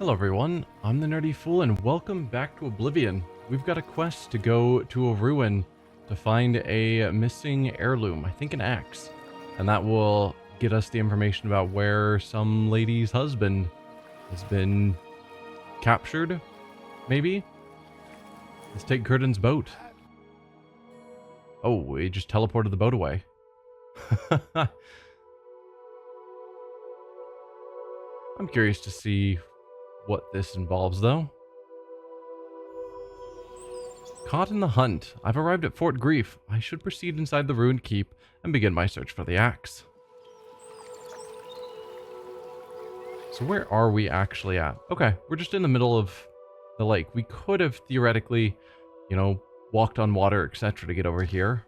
Hello everyone, I'm the Nerdy Fool and welcome back to Oblivion. We've got a quest to go to a ruin to find a missing heirloom, I think an axe. And that will get us the information about where some lady's husband has been captured, maybe? Let's take Cyrodiil's boat. Oh, we just teleported the boat away. I'm curious to see what this involves, though. Caught in the hunt. I've arrived at Fort Grief. I should proceed inside the ruined keep and begin my search for the axe. So where are we actually at? Okay, we're just in the middle of the lake. We could have theoretically, walked on water, etc. to get over here.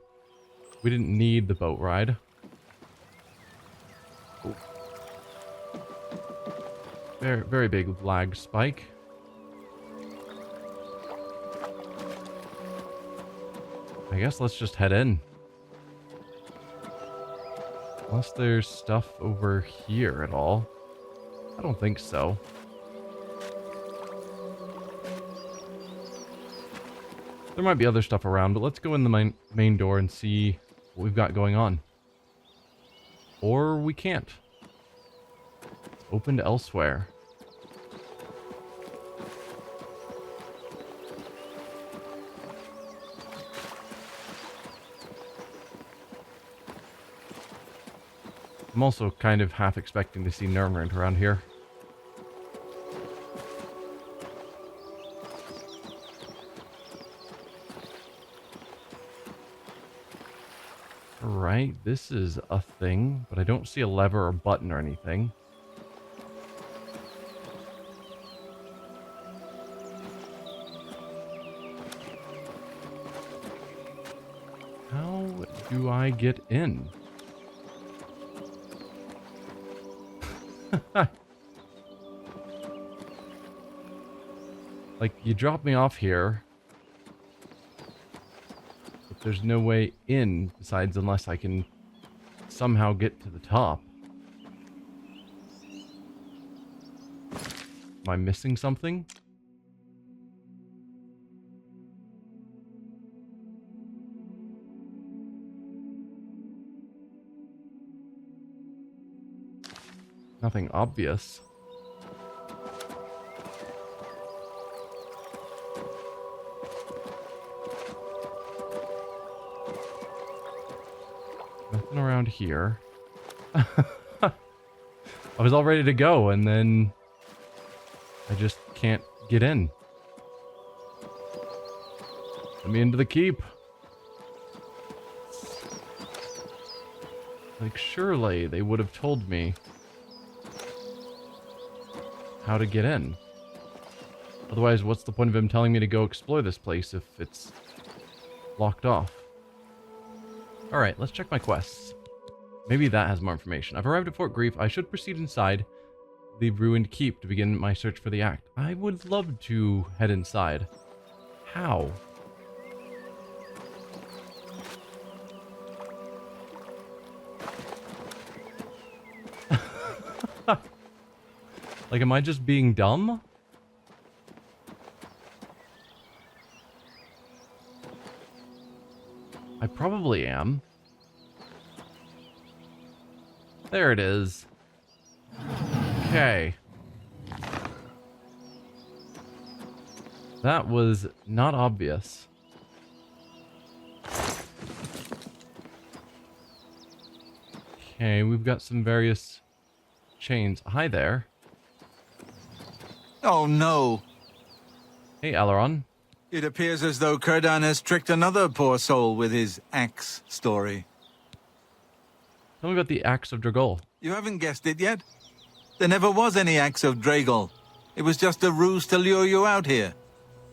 We didn't need the boat ride. Ooh. Very, very big lag spike. I guess let's just head in. Unless there's stuff over here at all. I don't think so. There might be other stuff around, but let's go in the main door and see what we've got going on. Or we can't. It's opened elsewhere. I'm also kind of half expecting to see Nermrint around here. Right, this is a thing, but I don't see a lever or button or anything. How do I get in? Like, you drop me off here, but there's no way in besides unless I can somehow get to the top. Am I missing something? Nothing obvious. Nothing around here. I was all ready to go, and then I just can't get in. Let me into the keep. Like, surely they would have told me how to get in. Otherwise, what's the point of him telling me to go explore this place if it's locked off? Alright, let's check my quests. Maybe that has more information. I've arrived at Fort Grief. I should proceed inside the ruined keep to begin my search for the axe. I would love to head inside. How? Like, am I just being dumb? I probably am. There it is. Okay. That was not obvious. Okay, we've got some various chains. Hi there. Oh no! Hey, Aileron. It appears as though Cyrodiil has tricked another poor soul with his axe story. Tell me about the Axe of Dragol. You haven't guessed it yet? There never was any axe of Dragol. It was just a ruse to lure you out here.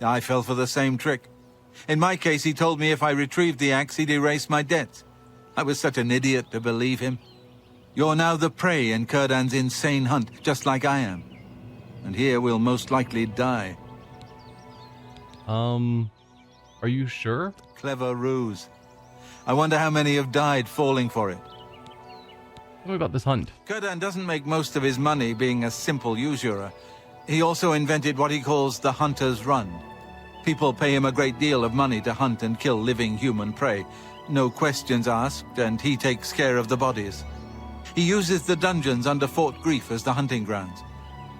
I fell for the same trick. In my case, he told me if I retrieved the axe, he'd erase my debts. I was such an idiot to believe him. You're now the prey in Cyrodiil's insane hunt, just like I am. And here we'll most likely die. Are you sure? Clever ruse. I wonder how many have died falling for it. Tell me about this hunt. Cyrodiil doesn't make most of his money being a simple usurer. He also invented what he calls the hunter's run. People pay him a great deal of money to hunt and kill living human prey. No questions asked, and he takes care of the bodies. He uses the dungeons under Fort Grief as the hunting grounds.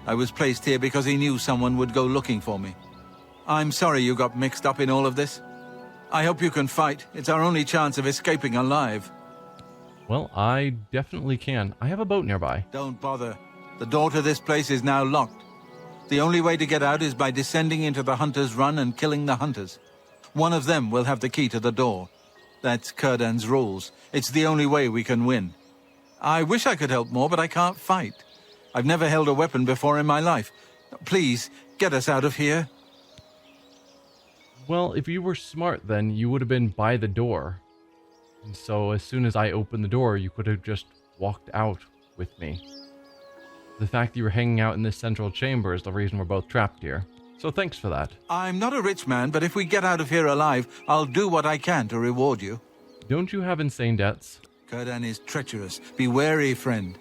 I was placed here because he knew someone would go looking for me. I'm sorry you got mixed up in all of this. I hope you can fight. It's our only chance of escaping alive. Well, I definitely can. I have a boat nearby. Don't bother. The door to this place is now locked. The only way to get out is by descending into the hunter's run and killing the hunters. One of them will have the key to the door. That's Círdan's rules. It's the only way we can win. I wish I could help more, but I can't fight. I've never held a weapon before in my life. Please, get us out of here. Well, if you were smart then, you would have been by the door. And so as soon as I opened the door, you could have just walked out with me. The fact that you were hanging out in this central chamber is the reason we're both trapped here. So thanks for that. I'm not a rich man, but if we get out of here alive, I'll do what I can to reward you. Don't you have insane debts? Círdan is treacherous. Be wary, friend.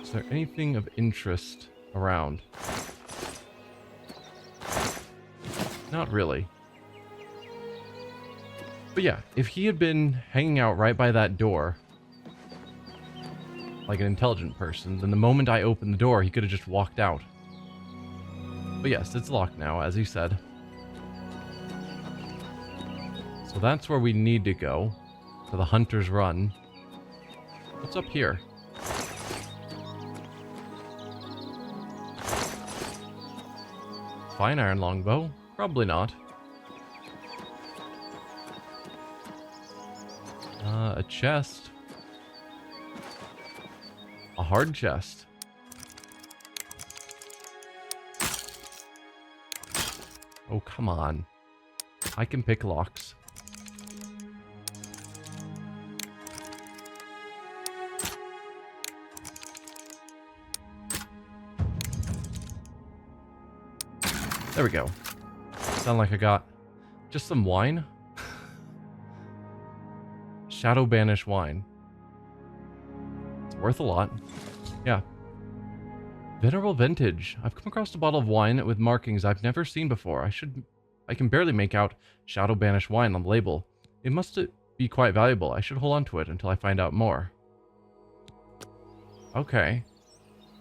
Is there anything of interest around? Not really. But yeah, if he had been hanging out right by that door, like an intelligent person, then the moment I opened the door, he could have just walked out. But yes, it's locked now, as he said. So that's where we need to go, to the Hunter's Run. What's up here? Fine iron longbow? Probably not. A chest. A hard chest. Oh, come on. I can pick locks. There we go. Sound like I got just some wine. Shadow Banish wine. It's worth a lot. Yeah. Venerable Vintage. I've come across a bottle of wine with markings I've never seen before. I can barely make out Shadow Banish wine on the label. It must be quite valuable. I should hold on to it until I find out more. Okay.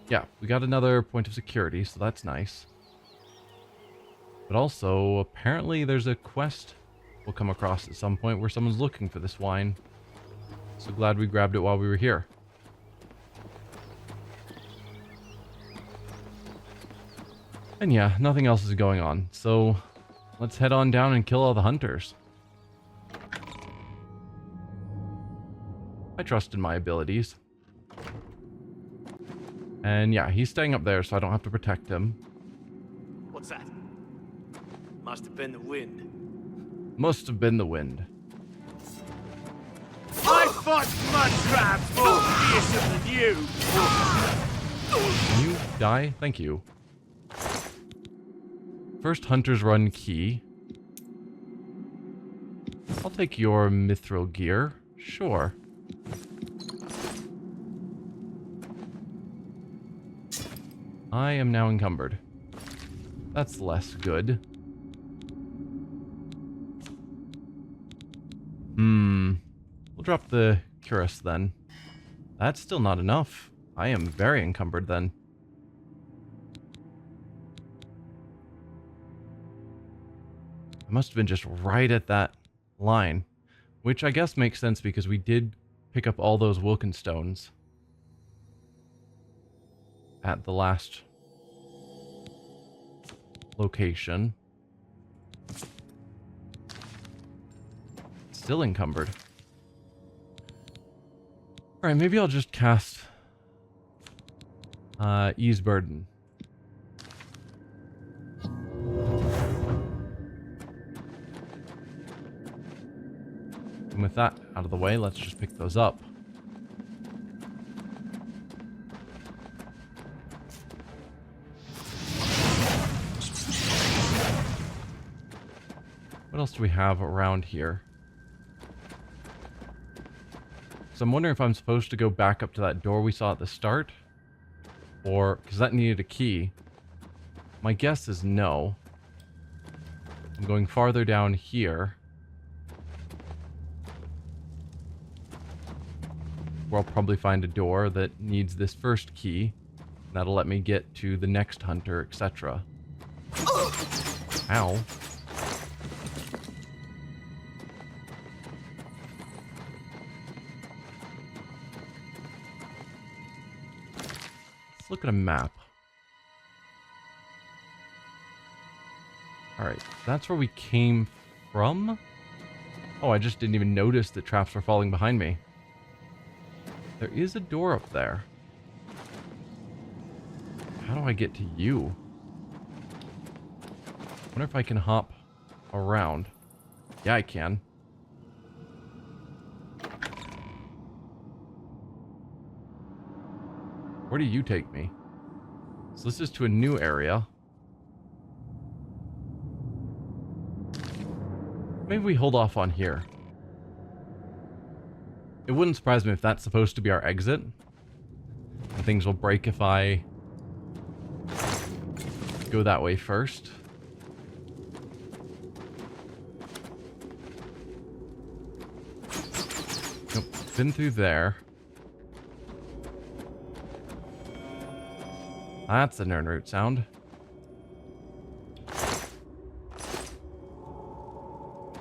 Yeah, we got another point of security, so that's nice. But also, apparently there's a quest we'll come across at some point where someone's looking for this wine. So glad we grabbed it while we were here. And yeah, nothing else is going on. So let's head on down and kill all the hunters. I trust in my abilities. And yeah, he's staying up there so I don't have to protect him. What's that? Must have been the wind. Must have been the wind. I fought mud crabs more fearsome than you! Can you die? Thank you. First Hunter's Run key. I'll take your mithril gear. Sure. I am now encumbered. That's less good. We'll drop the cuirass then. That's still not enough. I am very encumbered then. I must have been just right at that line. Which I guess makes sense because we did pick up all those Wilken stones at the last location. Still encumbered. Alright, maybe I'll just cast Ease Burden. And with that out of the way, let's just pick those up. What else do we have around here? So I'm wondering if I'm supposed to go back up to that door we saw at the start. Or, because that needed a key. My guess is no. I'm going farther down here. Where I'll probably find a door that needs this first key. That'll let me get to the next hunter, etc. Ow. Let's look at a map. Alright, that's where we came from? Oh, I just didn't even notice that traps were falling behind me. There is a door up there. How do I get to you? I wonder if I can hop around. Yeah, I can. Where do you take me? So this is to a new area. Maybe we hold off on here. It wouldn't surprise me if that's supposed to be our exit. And things will break if I go that way first. Nope, been through there. That's a Nernroot sound.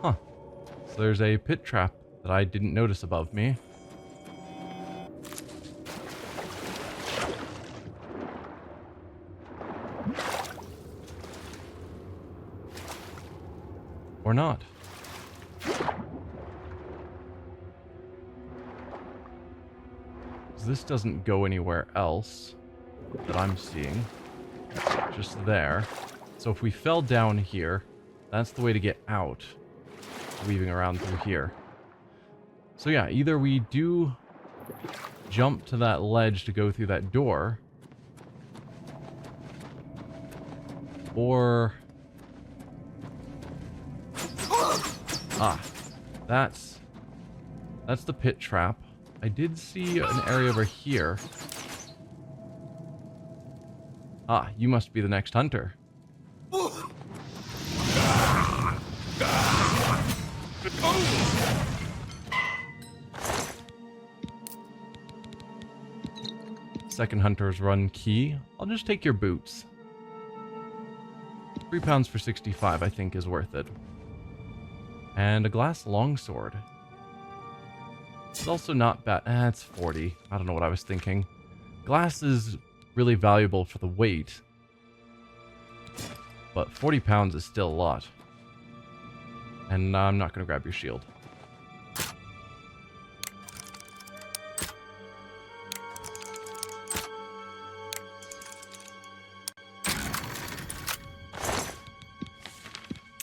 Huh. So there's a pit trap that I didn't notice above me. Or not. This doesn't go anywhere else that I'm seeing. Just there. So if we fell down here, that's the way to get out. Weaving around through here. So yeah, either we do jump to that ledge to go through that door, or... Ah, that's the pit trap. I did see an area over here. Ah, you must be the next hunter. Second hunter's run key. I'll just take your boots. £3 for 65, I think, is worth it. And a glass longsword. It's also not bad. It's 40. I don't know what I was thinking. Glass is really valuable for the weight. But 40 pounds is still a lot. And I'm not going to grab your shield.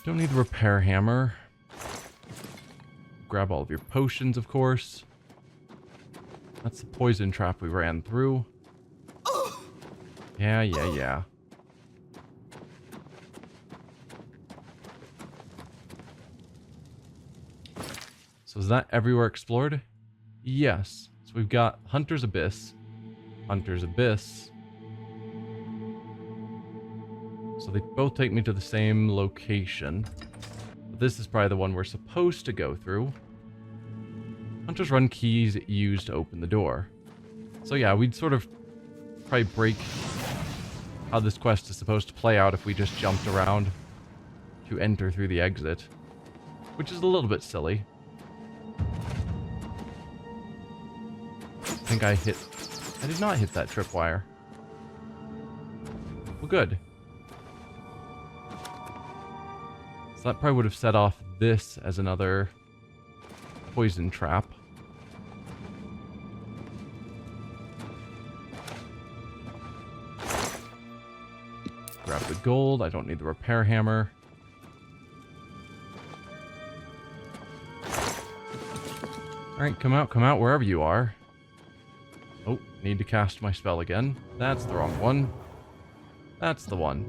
Don't need the repair hammer. Grab all of your potions, of course. That's the poison trap we ran through. Yeah. So is that everywhere explored? Yes. So we've got Hunter's Abyss. Hunter's Abyss. So they both take me to the same location. But this is probably the one we're supposed to go through. Hunter's Run keys used to open the door. So yeah, we'd sort of probably break how this quest is supposed to play out if we just jumped around to enter through the exit. Which is a little bit silly. I think I did not hit that tripwire. Well, good. So that probably would have set off this as another poison trap. Grab the gold. I don't need the repair hammer. Alright, come out wherever you are. Oh, need to cast my spell again. That's the wrong one. That's the one.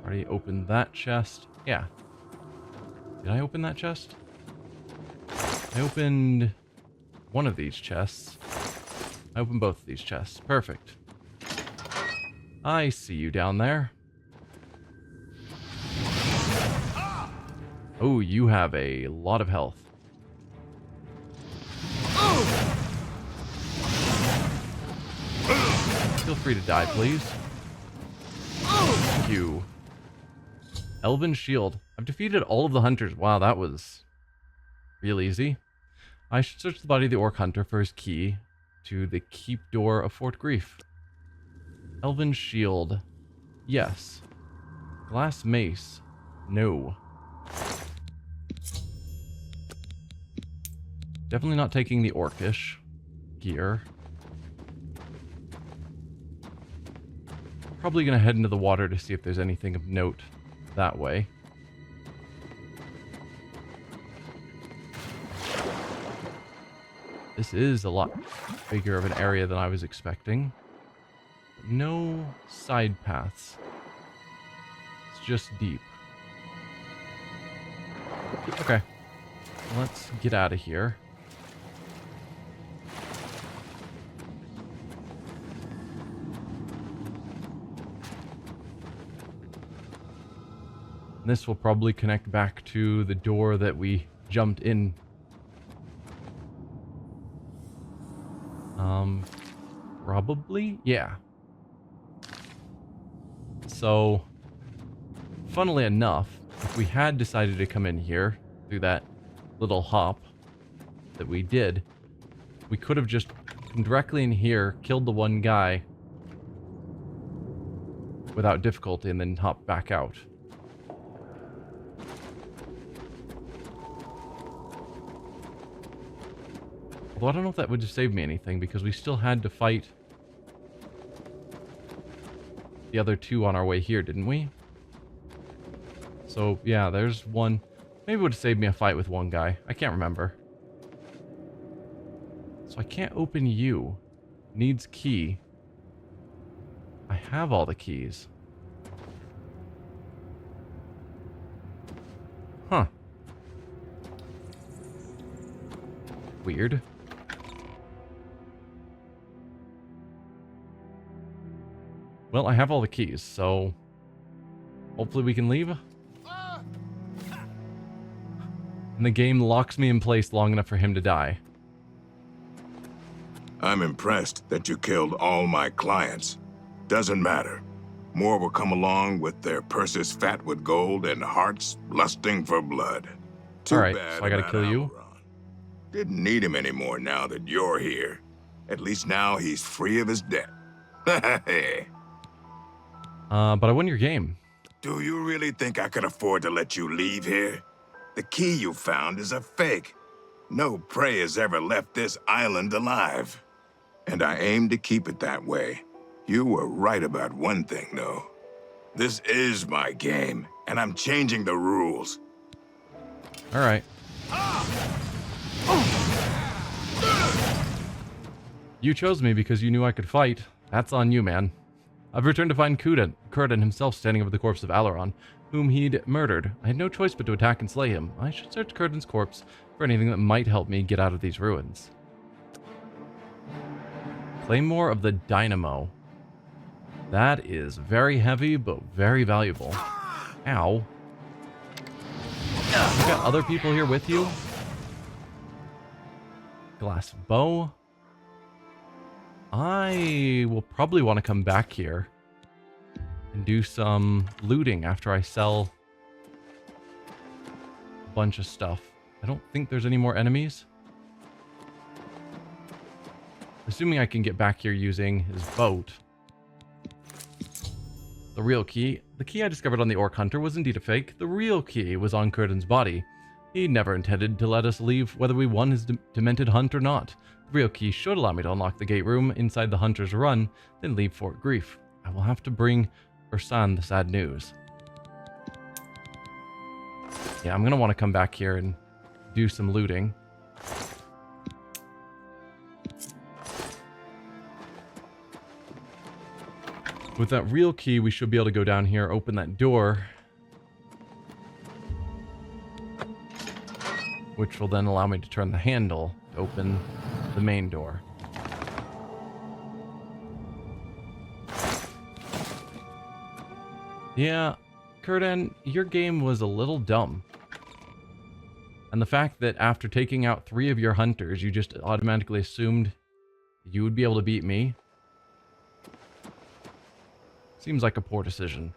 Already opened that chest. Yeah. Did I open that chest? I opened one of these chests. I opened both of these chests. Perfect. I see you down there. Oh, you have a lot of health. Feel free to die, please. Thank you. Elven Shield. I've defeated all of the hunters. Wow, that was real easy. I should search the body of the Orc Hunter for his key to the keep door of Fort Grief. Elven Shield. Yes. Glass Mace. No. Definitely not taking the Orcish gear. Probably going to head into the water to see if there's anything of note that way. This is a lot bigger of an area than I was expecting. No side paths. It's just deep. Okay. Let's get out of here. This will probably connect back to the door that we jumped in. Probably? Yeah. So, funnily enough, if we had decided to come in here through that little hop that we did, we could have just come directly in here, killed the one guy without difficulty, and then hopped back out. Although I don't know if that would have saved me anything, because we still had to fight the other two on our way here, didn't we? So, yeah, there's one. Maybe it would have saved me a fight with one guy. I can't remember. So I can't open you. Needs key. I have all the keys. Huh. Weird. Well, I have all the keys, so hopefully we can leave. And the game locks me in place long enough for him to die. I'm impressed that you killed all my clients. Doesn't matter. More will come along with their purses fat with gold and hearts lusting for blood. All right, so I gotta kill you. Didn't need him anymore now that you're here. At least now he's free of his debt. But I won your game. Do you really think I could afford to let you leave here? The key you found is a fake. No prey has ever left this island alive. And I aim to keep it that way. You were right about one thing, though. This is my game, and I'm changing the rules. All right. You chose me because you knew I could fight. That's on you, man. I've returned to find Cyrodiil himself standing over the corpse of Alaron, whom he'd murdered. I had no choice but to attack and slay him. I should search Cyrodiil's corpse for anything that might help me get out of these ruins. Claymore of the Dynamo. That is very heavy, but very valuable. Ow. You got other people here with you? Glass bow. I will probably want to come back here and do some looting after I sell a bunch of stuff. I don't think there's any more enemies. Assuming I can get back here using his boat. The real key. The key I discovered on the Orc Hunter was indeed a fake. The real key was on Cyrodiil's body. He never intended to let us leave whether we won his demented hunt or not. The real key should allow me to unlock the gate room inside the Hunter's Run, then leave Fort Grief. I will have to bring Ursan the sad news. Yeah, I'm going to want to come back here and do some looting. With that real key, we should be able to go down here, open that door. which will then allow me to turn the handle to open the main door. Yeah, Kurdan, your game was a little dumb. And the fact that after taking out 3 of your hunters, you just automatically assumed you would be able to beat me seems like a poor decision.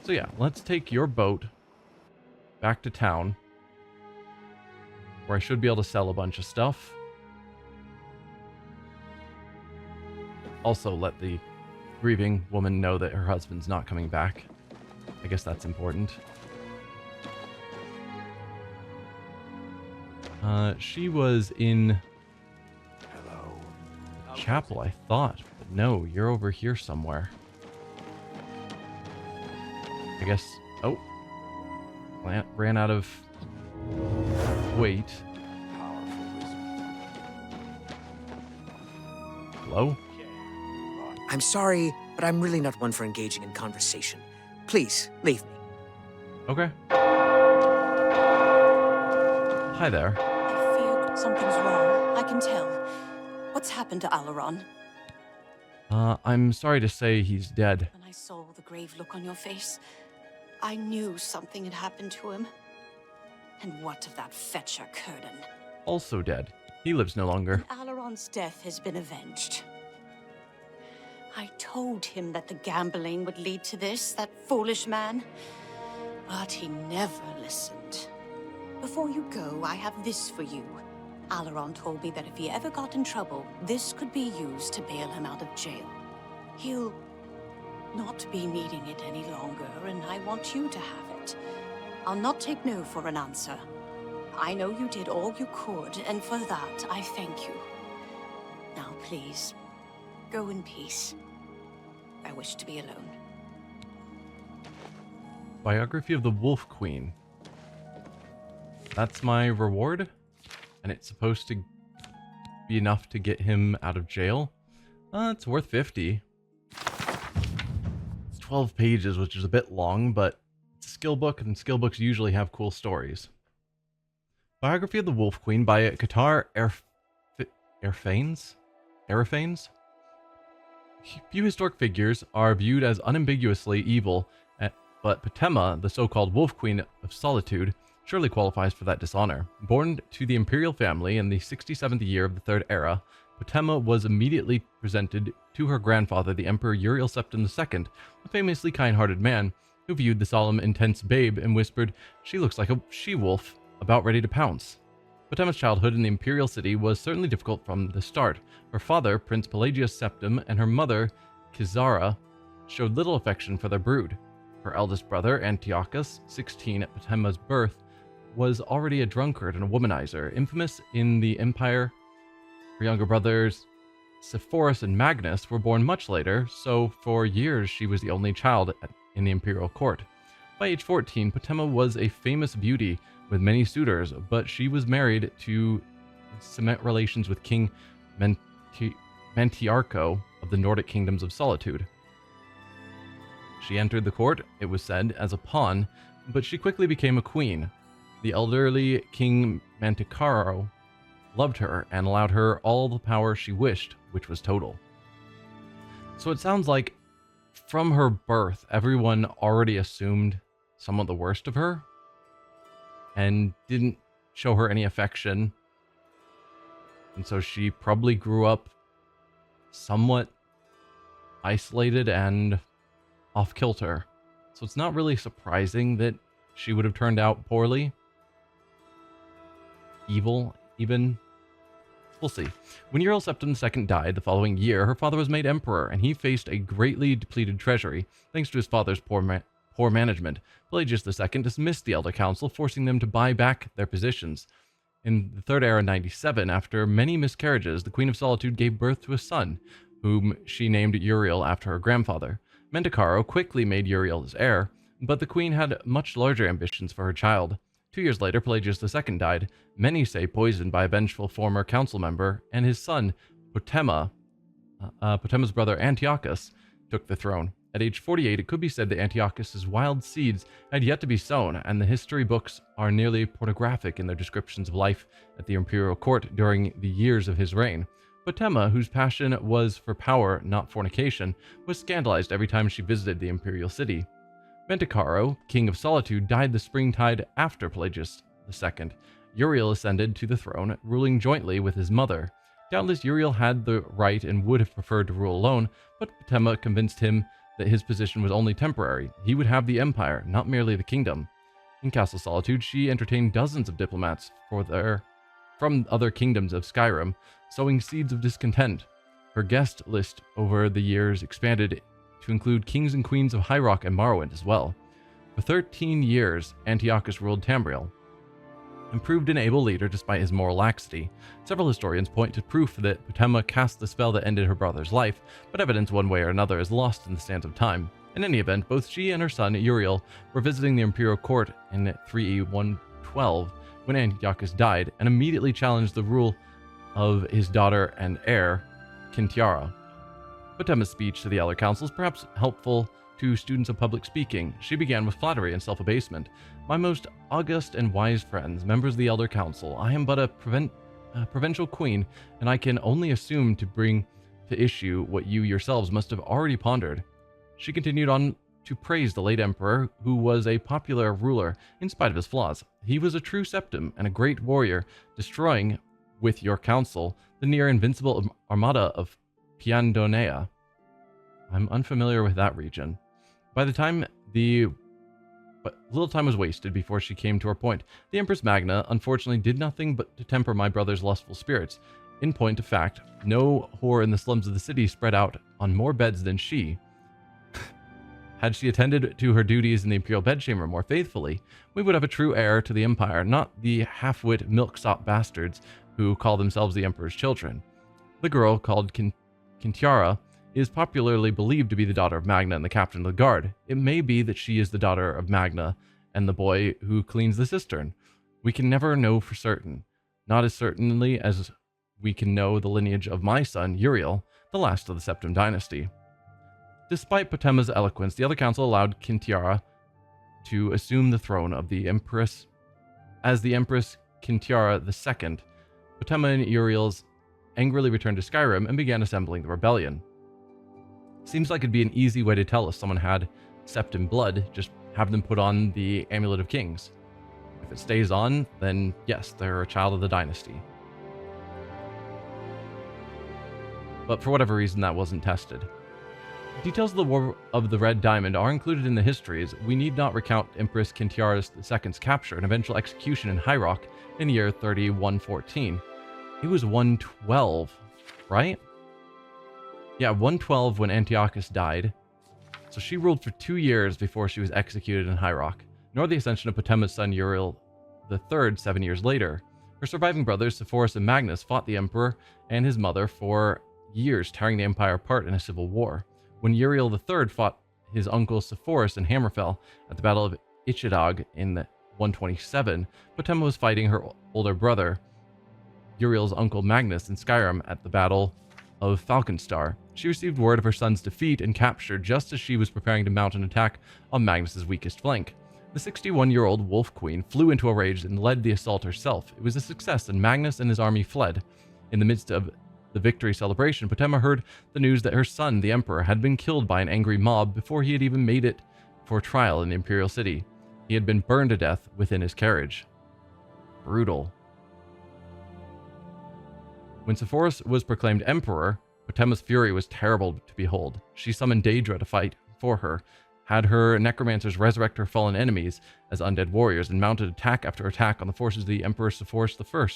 So yeah, let's take your boat back to town, where I should be able to sell a bunch of stuff. Also, let the grieving woman know that her husband's not coming back. I guess that's important. She was in the chapel, I thought. But no, you're over here somewhere. I guess... Oh. Ran out of weight. Hello? I'm sorry, but I'm really not one for engaging in conversation. Please, leave me. Okay. Hi there. I fear something's wrong. I can tell. What's happened to Alaron? I'm sorry to say he's dead. When I saw the grave look on your face, I knew something had happened to him. And what of that fetcher, Kurdan? Also dead. He lives no longer. Alaron's death has been avenged. I told him that the gambling would lead to this, that foolish man. But he never listened. Before you go, I have this for you. Alaron told me that if he ever got in trouble, this could be used to bail him out of jail. He'll not be needing it any longer, and I want you to have it. I'll not take no for an answer. I know you did all you could, and for that, I thank you. Now, please, go in peace. I wish to be alone. Biography of the Wolf Queen. That's my reward, and it's supposed to be enough to get him out of jail. It's worth 50. It's 12 pages, which is a bit long, but it's a skill book, and skill books usually have cool stories. Biography of the Wolf Queen by Qatar Erfanes? Few historic figures are viewed as unambiguously evil, but Potema, the so-called Wolf Queen of Solitude, surely qualifies for that dishonor. Born to the imperial family in the 67th year of the Third Era, Potema was immediately presented to her grandfather, the Emperor Uriel Septim II, a famously kind-hearted man who viewed the solemn, intense babe and whispered, "She looks like a she-wolf, about ready to pounce." Potema's childhood in the imperial city was certainly difficult from the start. Her father, Prince Pelagius Septim, and her mother, Kizara, showed little affection for their brood. Her eldest brother, Antiochus, 16 at Potema's birth, was already a drunkard and a womanizer, infamous in the empire. Her younger brothers, Sepphoris and Magnus, were born much later, so for years she was the only child in the imperial court. By age 14, Potema was a famous beauty with many suitors, but she was married to cement relations with King Mantiarco of the Nordic Kingdoms of Solitude. She entered the court, it was said, as a pawn, but she quickly became a queen. The elderly King Manticarro loved her and allowed her all the power she wished, which was total. So it sounds like from her birth, everyone already assumed some of the worst of her and didn't show her any affection. And so she probably grew up somewhat isolated and off-kilter. So it's not really surprising that she would have turned out poorly. Evil, even. We'll see. When Uriel Septim II died the following year, her father was made emperor, and he faced a greatly depleted treasury, thanks to his father's poor management. Pelagius II dismissed the Elder Council, forcing them to buy back their positions. In the Third Era 97, after many miscarriages, the Queen of Solitude gave birth to a son, whom she named Uriel after her grandfather. Manticarro quickly made Uriel his heir, but the queen had much larger ambitions for her child. 2 years later, Pelagius II died, many say poisoned by a vengeful former council member, and his son, Potema's brother Antiochus, took the throne. At age 48, it could be said that Antiochus's wild seeds had yet to be sown, and the history books are nearly pornographic in their descriptions of life at the imperial court during the years of his reign. Potema, whose passion was for power, not fornication, was scandalized every time she visited the imperial city. Menticaro, king of Solitude, died the springtide after Pelagius II. Uriel ascended to the throne, ruling jointly with his mother. Doubtless Uriel had the right and would have preferred to rule alone, but Potema convinced him that his position was only temporary. He would have the empire, not merely the kingdom. In Castle Solitude, she entertained dozens of diplomats from other kingdoms of Skyrim, sowing seeds of discontent. Her guest list over the years expanded to include kings and queens of High Rock and Morrowind as well. For 13 years, Antiochus ruled Tamriel, and proved an able leader despite his moral laxity. Several historians point to proof that Potema cast the spell that ended her brother's life, but evidence one way or another is lost in the sands of time. In any event, both she and her son, Uriel, were visiting the imperial court in 3E112 when Antiochus died, and immediately challenged the rule of his daughter and heir, Kintiara. Potema's speech to the Elder Council is perhaps helpful to students of public speaking. She began with flattery and self-abasement. My most august and wise friends, members of the Elder Council, I am but a provincial queen, and I can only assume to bring to issue what you yourselves must have already pondered. She continued on to praise the late emperor, who was a popular ruler in spite of his flaws. He was a true septim and a great warrior, destroying, with your counsel, the near-invincible armada of Piandonea. I'm unfamiliar with that region. By the time but little time was wasted before she came to her point. The Empress Magna, unfortunately, did nothing but to temper my brother's lustful spirits. In point of fact, no whore in the slums of the city spread out on more beds than she. Had she attended to her duties in the imperial bedchamber more faithfully, we would have a true heir to the empire, not the half-wit milksop bastards who call themselves the emperor's children. The girl, called Kintiara, is popularly believed to be the daughter of Magna and the captain of the guard. It may be that she is the daughter of Magna and the boy who cleans the cistern. We can never know for certain, not as certainly as we can know the lineage of my son, Uriel, the last of the Septim dynasty. Despite Potema's eloquence, the other council allowed Kintiara to assume the throne of the Empress as the Empress Kintiara II. Potema and Uriel's angrily returned to Skyrim and began assembling the rebellion. Seems like it'd be an easy way to tell if someone had Septim blood, just have them put on the Amulet of Kings. If it stays on, then yes, they're a child of the dynasty. But for whatever reason, that wasn't tested. Details of the War of the Red Diamond are included in the histories. We need not recount Empress Kintiara II's capture and eventual execution in High Rock in the year 3114. It was 112, right? Yeah, 112 when Antiochus died. So she ruled for 2 years before she was executed in High Rock, nor the ascension of Potema's son Uriel III 7 years later. Her surviving brothers, Sepphoris and Magnus, fought the emperor and his mother for years, tearing the empire apart in a civil war. When Uriel III fought his uncle Sepphoris in Hammerfell at the Battle of Ichidag in 127, Potema was fighting her older brother, Uriel's uncle Magnus, in Skyrim at the Battle of Falkenstar. She received word of her son's defeat and capture just as she was preparing to mount an attack on Magnus's weakest flank. The 61-year-old Wolf Queen flew into a rage and led the assault herself. It was a success, and Magnus and his army fled. In the midst of the victory celebration, Potema heard the news that her son, the Emperor, had been killed by an angry mob before he had even made it for trial in the Imperial City. He had been burned to death within his carriage. Brutal. When Sepphoris was proclaimed Emperor, Potema's fury was terrible to behold. She summoned Daedra to fight for her, had her necromancers resurrect her fallen enemies as undead warriors, and mounted attack after attack on the forces of the Emperor Sepphoris I.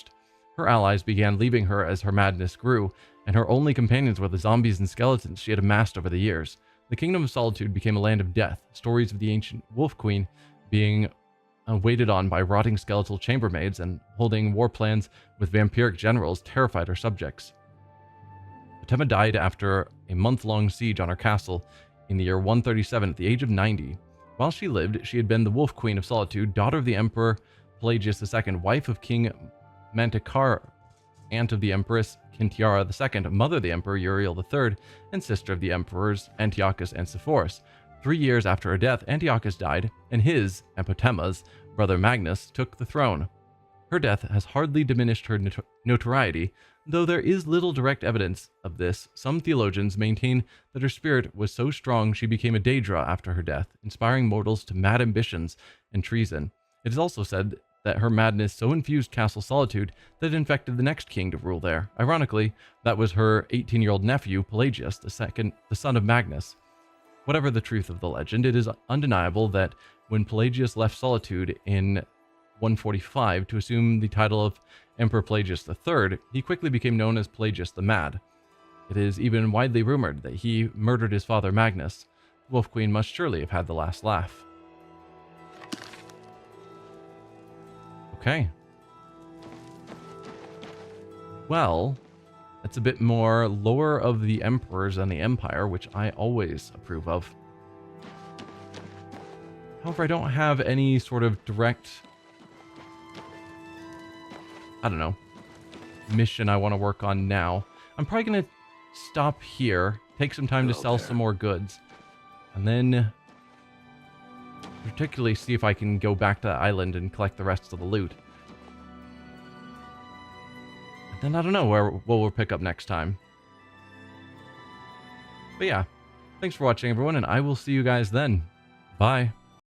Her allies began leaving her as her madness grew, and her only companions were the zombies and skeletons she had amassed over the years. The Kingdom of Solitude became a land of death, stories of the ancient Wolf Queen being waited on by rotting skeletal chambermaids and holding war plans with vampiric generals terrified her subjects. Potema died after a month-long siege on her castle in the year 137 at the age of 90. While she lived, she had been the Wolf Queen of Solitude, daughter of the Emperor Pelagius II, wife of King Manticar, aunt of the Empress Kintiara II, mother of the Emperor Uriel III, and sister of the Emperors Antiochus and Sepphoris. 3 years after her death, Antiochus died, and his, Ampotema's, brother Magnus took the throne. Her death has hardly diminished her notoriety, though there is little direct evidence of this. Some theologians maintain that her spirit was so strong she became a Daedra after her death, inspiring mortals to mad ambitions and treason. It is also said that her madness so infused Castle Solitude that it infected the next king to rule there. Ironically, that was her 18-year-old nephew, Pelagius, the son of Magnus. Whatever the truth of the legend, it is undeniable that when Pelagius left Solitude in 145 to assume the title of Emperor Pelagius III, he quickly became known as Pelagius the Mad. It is even widely rumored that he murdered his father Magnus. The Wolf Queen must surely have had the last laugh. Okay. Well, that's a bit more lore of the emperors and the empire, which I always approve of. However, I don't have any sort of direct, I don't know, mission I want to work on now. I'm probably going to stop here, take some time to sell some more goods, and then particularly see if I can go back to the island and collect the rest of the loot. And then I don't know what we'll pick up next time. But yeah, thanks for watching everyone, and I will see you guys then. Bye.